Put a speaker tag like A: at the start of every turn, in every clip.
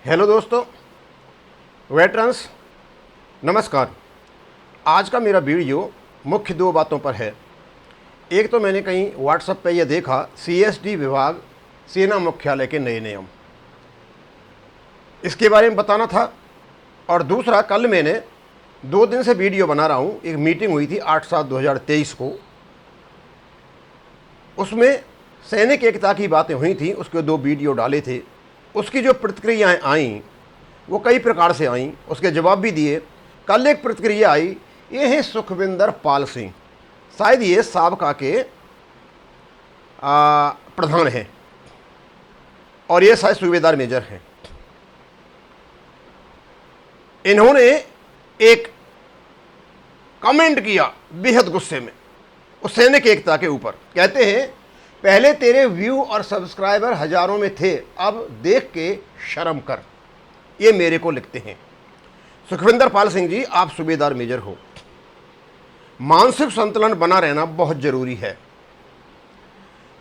A: Hello दोस्तों, veterans, नमस्कार। आज का मेरा वीडियो मुख्य दो बातों पर है। एक तो मैंने कहीं व्हाट्सएप पे ये देखा, सीएसडी विभाग सेना मुख्यालय के नए नियम, इसके बारे में बताना था। और दूसरा, कल मैंने 2 दिन से वीडियो बना रहा हूँ। एक मीटिंग हुई थी 8/7/2023 को, उसमें सैनिक एकता की बातें हुई थी, उसके 2 वीडियो डाले थे। उसकी जो प्रतिक्रियाएं आईं वो कई प्रकार से आईं, उसके जवाब भी दिए। कल एक प्रतिक्रिया आई, ये हैं सुखविंदर पाल सिंह, शायद ये साबका के प्रधान हैं और ये शायद सूबेदार मेजर हैं। इन्होंने एक कमेंट किया बेहद गुस्से में उस सैनिक एकता के ऊपर। कहते हैं, पहले तेरे व्यू और सब्सक्राइबर हजारों में थे, अब देख के शर्म कर। ये मेरे को लिखते हैं। सुखविंदर पाल सिंह जी, आप सूबेदार मेजर हो। मानसिक संतुलन बना रहना बहुत जरूरी है।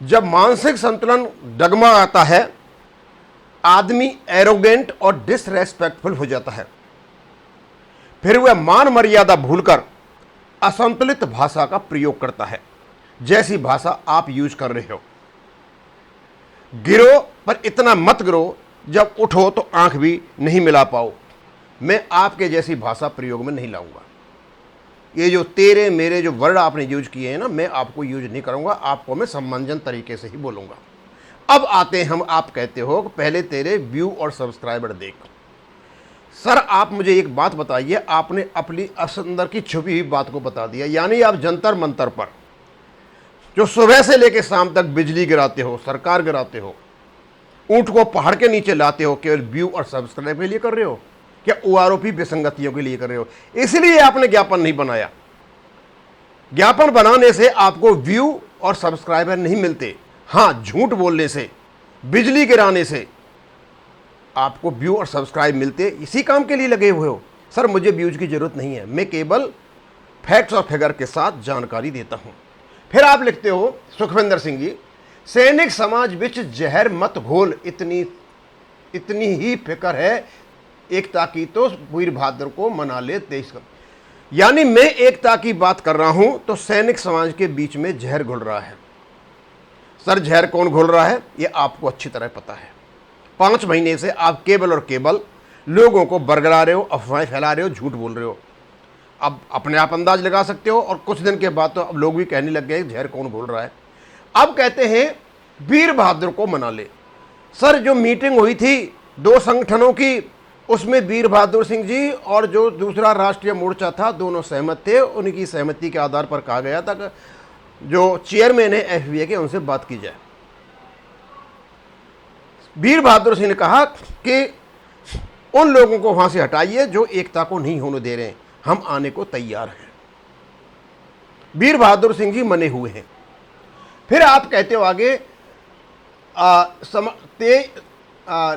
A: जब मानसिक संतुलन डगमगाता है, आदमी एरोगेंट और डिसरेस्पेक्टफुल हो जाता है। फिर वह मान मर्यादा भूलकर असंतुलित भाषा का प्रयोग करता है, जैसी भाषा आप यूज कर रहे हो। गिरो, पर इतना मत गिरो जब उठो तो आंख भी नहीं मिला पाओ। मैं आपके जैसी भाषा प्रयोग में नहीं लाऊंगा। ये जो तेरे मेरे जो वर्ड आपने यूज किए हैं ना, मैं आपको यूज नहीं करूंगा। आपको मैं सम्मानजन तरीके से ही बोलूंगा। अब आते हैं हम, आप कहते हो कि पहले तेरे व्यू और सब्सक्राइबर देख। सर, आप मुझे एक बात बताइए, आपने अपनी अंदर की छुपी हुई बात को बता दिया। यानी आप जंतर मंतर पर जो सुबह से लेकर शाम तक बिजली गिराते हो, सरकार गिराते हो, ऊंट को पहाड़ के नीचे लाते हो, केवल व्यू और सब्सक्राइब के लिए कर रहे हो क्या? ओआरओपी विसंगतियों के लिए कर रहे हो? इसलिए आपने ज्ञापन नहीं बनाया। ज्ञापन बनाने से आपको व्यू और सब्सक्राइबर नहीं मिलते। हाँ, झूठ बोलने से, बिजली गिराने से आपको व्यू और सब्सक्राइब मिलते। इसी काम के लिए लगे हुए हो। सर, मुझे व्यूज की जरूरत नहीं है, मैं केवल फैक्ट्स और फिगर के साथ जानकारी देता हूं। फिर आप लिखते हो, सुखविंदर सिंह जी, सैनिक समाज बिच जहर मत घोल, इतनी ही फिक्र है एकता की तो वीर बहादुर को मना ले देश का। यानी मैं एकता की बात कर रहा हूं तो सैनिक समाज के बीच में जहर घुल रहा है। सर, जहर कौन घुल रहा है ये आपको अच्छी तरह पता है। 5 महीने से आप केवल और केवल लोगों को बरगला रहे हो, अफवाहें फैला रहे हो, झूठ बोल रहे हो। अब अपने आप अंदाज लगा सकते हो। और कुछ दिन के बाद तो अब लोग भी कहने लग गए जहर कौन घोल रहा है। अब कहते हैं वीर बहादुर को मना ले। सर, जो मीटिंग हुई थी 2 संगठनों की, उसमें वीर बहादुर सिंह जी और जो दूसरा राष्ट्रीय मोर्चा था, दोनों सहमत थे। उनकी सहमति के आधार पर कहा गया था कि जो चेयरमैन है एफबीए के, उनसे बात की जाए। वीर बहादुर सिंह ने कहा कि उन लोगों को वहां से हटाइए जो एकता को नहीं होने दे रहे हैं, हम आने को तैयार हैं। वीर बहादुर सिंह जी मने हुए हैं। फिर आप कहते हो आगे,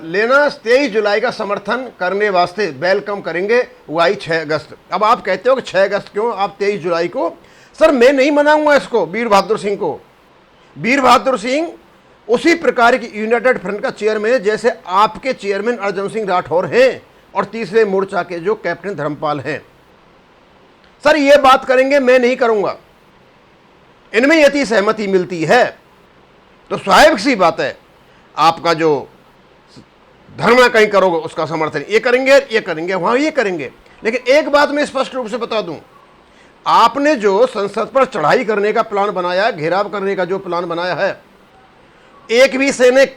A: लेना 23 जुलाई का समर्थन करने वास्ते वेलकम करेंगे, वो आई 6 अगस्त। अब आप कहते हो कि 6 अगस्त क्यों, आप 23 जुलाई को। सर, मैं नहीं मनाऊंगा इसको, वीर बहादुर सिंह को। वीर बहादुर सिंह उसी प्रकार की यूनाइटेड फ्रंट का चेयरमैन है जैसे आपके चेयरमैन अर्जुन सिंह राठौर हैं और तीसरे मोर्चा के जो कैप्टन धर्मपाल हैं। सर, ये बात करेंगे, मैं नहीं करूंगा। इनमें यदि सहमति मिलती है तो स्वाभाविक सी बात है, आपका जो धर्म कहीं करोगे उसका समर्थन ये करेंगे, वहां ये करेंगे। लेकिन एक बात मैं स्पष्ट रूप से बता दूं, आपने जो संसद पर चढ़ाई करने का प्लान बनाया है, घेराव करने का जो प्लान बनाया है, एक भी सैनिक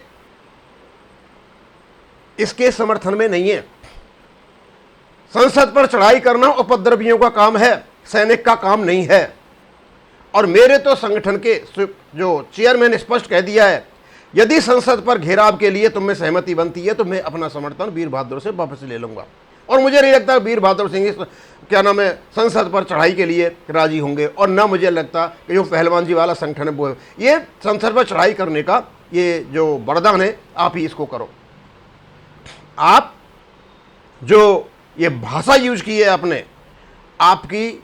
A: इसके समर्थन में नहीं है। संसद पर चढ़ाई करना उपद्रवियों का काम है, सैनिक का काम नहीं है। और मेरे तो संगठन के जो चेयरमैन ने स्पष्ट कह दिया है, यदि संसद पर घेराव के लिए तुम में सहमति बनती है तो मैं अपना समर्थन वीर बहादुर से वापस ले लूंगा। और मुझे नहीं लगता वीर बहादुर सिंह क्या नाम है संसद पर चढ़ाई के लिए राजी होंगे। और ना मुझे लगता कि जो पहलवान जी वाला संगठन है वो है, ये संसद पर चढ़ाई करने का ये जो वरदान है, आप ही इसको करो। आप जो ये भाषा यूज की है आपने, आपकी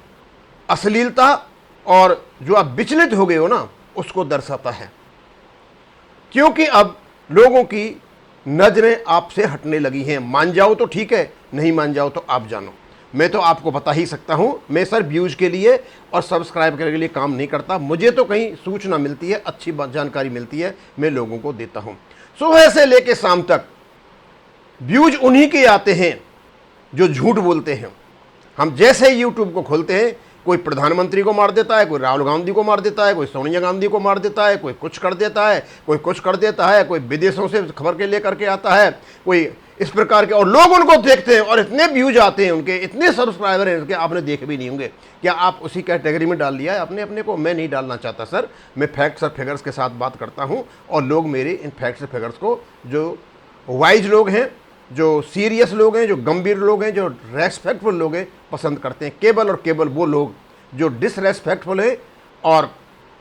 A: अश्लीलता और जो आप विचलित हो गए हो ना, उसको दर्शाता है। क्योंकि अब लोगों की नजरें आपसे हटने लगी हैं। मान जाओ तो ठीक है, नहीं मान जाओ तो आप जानो। मैं तो आपको बता ही सकता हूं, मैं सर व्यूज के लिए और सब्सक्राइब करने के लिए काम नहीं करता। मुझे तो कहीं सूचना मिलती है, अच्छी जानकारी मिलती है, मैं लोगों को देता हूं। सुबह से लेकर शाम तक व्यूज उन्हीं के आते हैं जो झूठ बोलते हैं। हम जैसे ही यूट्यूब को खोलते हैं, कोई प्रधानमंत्री को मार देता है, कोई राहुल गांधी को मार देता है, कोई सोनिया गांधी को मार देता है, कोई कुछ कर देता है, कोई कुछ कर देता है, कोई विदेशों से खबर के लेकर के आता है, कोई इस प्रकार के, और लोग उनको देखते हैं और इतने व्यूज आते हैं, उनके इतने सब्सक्राइबर हैं उनके, आपने देखे भी नहीं होंगे। क्या आप उसी कैटेगरी में डाल लिया है अपने अपने को? मैं नहीं डालना चाहता सर। मैं फैक्ट्स और फिगर्स के साथ बात करता हूँ, और लोग मेरे इन फैक्ट्स और फिगर्स को, जो वाइज लोग हैं, जो सीरियस लोग हैं, जो गंभीर लोग हैं, जो रेस्पेक्टफुल लोग हैं, पसंद करते हैं। केवल और केवल वो लोग जो डिसरेस्पेक्टफुल है और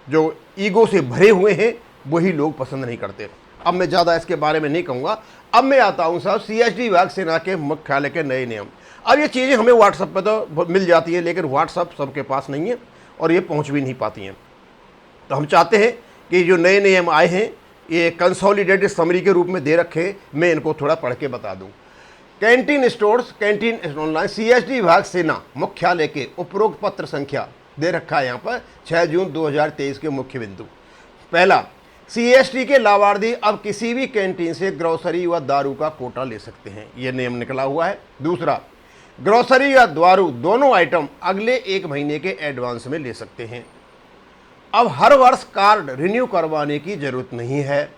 A: जो ईगो से भरे हुए हैं, वही लोग पसंद नहीं करते। अब मैं ज़्यादा इसके बारे में नहीं कहूँगा। अब मैं आता हूँ साहब CSD विभाग सेना के मुख्यालय के नए नियम। अब ये चीज़ें हमें व्हाट्सएप पर तो मिल जाती है, लेकिन व्हाट्सएप सबके पास नहीं है और ये पहुँच भी नहीं पाती हैं। तो हम चाहते हैं कि जो नए नियम आए हैं, ये कंसोलिडेटेड समरी के रूप में दे रखे, मैं इनको थोड़ा पढ़ के बता दूं। Canteen stores, canteen online, CSD विभाग सेना मुख्यालय के उपरोक्त पत्र संख्या दे रखा है यहाँ पर 6 जून 2023 के मुख्य बिंदु। पहला, CSD के लाभार्थी अब किसी भी कैंटीन से ग्रोसरी व दारू का कोटा ले सकते हैं, यह नियम निकला हुआ है। दूसरा, ग्रोसरी या दारू दोनों आइटम अगले 1 महीने के एडवांस में ले सकते हैं। अब हर वर्ष कार्ड रिन्यू करवाने की जरूरत नहीं है।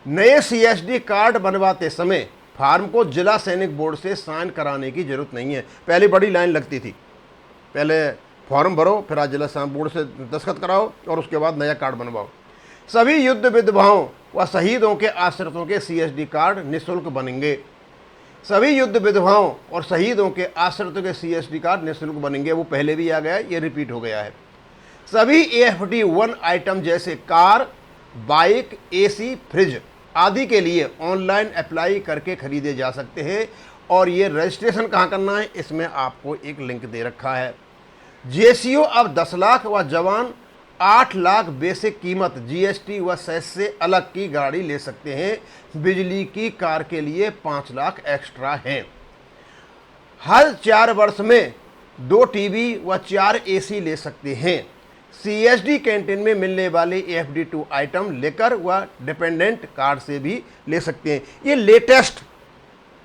A: नए CSD कार्ड बनवाते समय फार्म को जिला सैनिक बोर्ड से साइन कराने की जरूरत नहीं है। पहले बड़ी लाइन लगती थी, पहले फॉर्म भरो, फिर आज जिला सैनिक बोर्ड से दस्तखत कराओ और उसके बाद नया कार्ड बनवाओ। सभी युद्ध विधवाओं व शहीदों के आश्रितों के CSD कार्ड निःशुल्क बनेंगे। सभी युद्ध विधवाओं और शहीदों के आश्रितों के CSD कार्ड निःशुल्क बनेंगे। वो पहले भी आ गया है, ये रिपीट हो गया है। सभी AFD 1 आइटम जैसे कार, बाइक, AC, फ्रिज आदि के लिए ऑनलाइन अप्लाई करके खरीदे जा सकते हैं। और ये रजिस्ट्रेशन कहाँ करना है, इसमें आपको एक लिंक दे रखा है। JCO अब 10 लाख व जवान 8 लाख बेसिक कीमत GST व सेस से अलग की गाड़ी ले सकते हैं। बिजली की कार के लिए 5 लाख एक्स्ट्रा है। हर 4 वर्ष में 2 TV व 4 AC ले सकते हैं। CSD कैंटीन में मिलने वाले AFD 2 आइटम लेकर व डिपेंडेंट कार्ड से भी ले सकते हैं। ये लेटेस्ट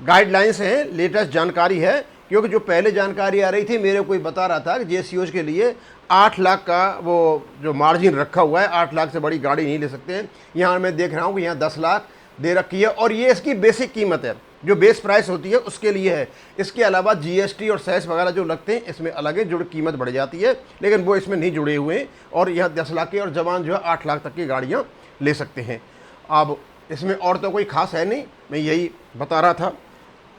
A: गाइडलाइंस हैं, लेटेस्ट जानकारी है, क्योंकि जो पहले जानकारी आ रही थी, मेरे कोई बता रहा था कि JCOs के लिए 8 लाख का वो जो मार्जिन रखा हुआ है, 8 लाख से बड़ी गाड़ी नहीं ले सकते हैं। यहाँ मैं देख रहा हूँ कि यहाँ 10 लाख दे रखी है और ये इसकी बेसिक कीमत है, जो बेस प्राइस होती है उसके लिए है। इसके अलावा GST और सेस वगैरह जो लगते हैं इसमें अलग है, जो कीमत बढ़ जाती है, लेकिन वो इसमें नहीं जुड़े हुए हैं। और यह 10 लाख की और जवान जो है 8 लाख तक की गाड़ियाँ ले सकते हैं। अब इसमें और तो कोई खास है नहीं, मैं यही बता रहा था।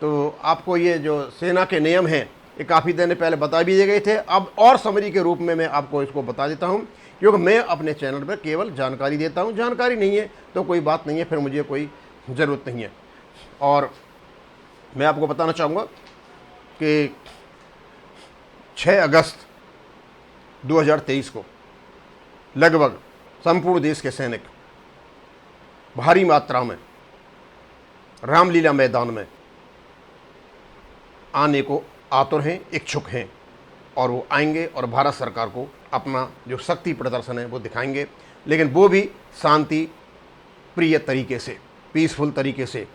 A: तो आपको ये जो सेना के नियम हैं, ये काफ़ी दिन पहले बता भी दिए गए थे। अब और समरी के रूप में मैं आपको इसको बता देता हूँ, क्योंकि मैं अपने चैनल पर केवल जानकारी देता हूँ। जानकारी नहीं है तो कोई बात नहीं है, फिर मुझे कोई ज़रूरत नहीं है। और मैं आपको बताना चाहूँगा कि 6 अगस्त 2023 को लगभग संपूर्ण देश के सैनिक भारी मात्रा में रामलीला मैदान में आने को आतुर हैं, इच्छुक हैं, और वो आएंगे और भारत सरकार को अपना जो शक्ति प्रदर्शन है वो दिखाएंगे, लेकिन वो भी शांति प्रिय तरीके से, पीसफुल तरीके से।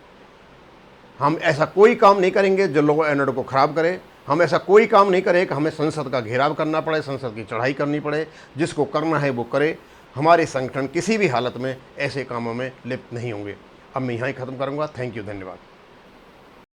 A: हम ऐसा कोई काम नहीं करेंगे जो लोगों एनर्ड को ख़राब करे। हम ऐसा कोई काम नहीं करें कि हमें संसद का घेराव करना पड़े, संसद की चढ़ाई करनी पड़े। जिसको करना है वो करे। हमारे संगठन किसी भी हालत में ऐसे कामों में लिप्त नहीं होंगे। अब मैं यहाँ ही ख़त्म करूँगा। थैंक यू, धन्यवाद।